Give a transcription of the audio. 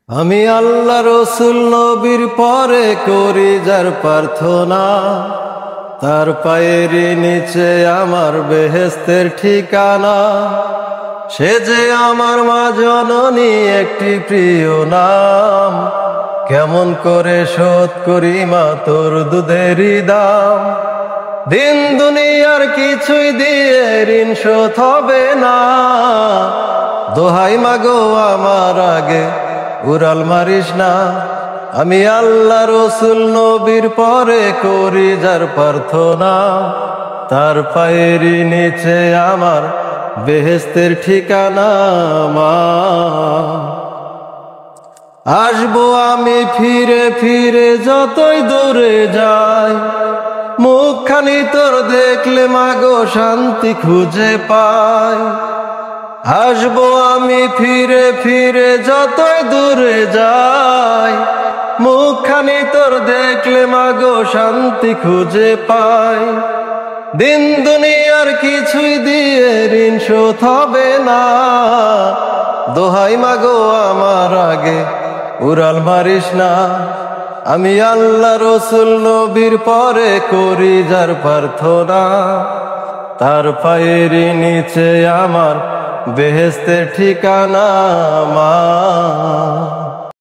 আমি আল্লাহ রসুল নবীর পরে করি যার প্রার্থনা, তার পায়ের নিচে আমার বেহেশতের ঠিকানা। সে যে আমার মা জননী একটি প্রিয় নাম, কেমন করে শোধ করি মা তোর দুধেরই দাম। দিন দুনিয়ার কিছুই দিয়ে ঋণ শোধ হবে না, দোহাই মাগো আমার আগে উড়াল মারিস না। আমি আল্লাহ রসুল নবীর পরে করি যার প্রার্থনা, তার পায়ের নিচে আমার বেহেশতের ঠিকানা। মা আসবো আমি ফিরে ফিরে যতই দূরে যাই, মুখখানি তোর দেখলে মাগো শান্তি খুঁজে পাই। আসবো আমি ফিরে ফিরে যতই দূরে যাই, মুখখানি তোর দেখলে মাগো শান্তি খুঁজে পাই। দিন দুনিয়ার কিছুই দিয়ে ঋণ শোধ হবে না, দোহাই মাগো আমার আগে উড়াল মারিস না। আমি আল্লাহ রসুল নবীর পরে করি যার প্রার্থনা, তার পায়ের নিচে আমার বেহেশতের ঠিকানা। মা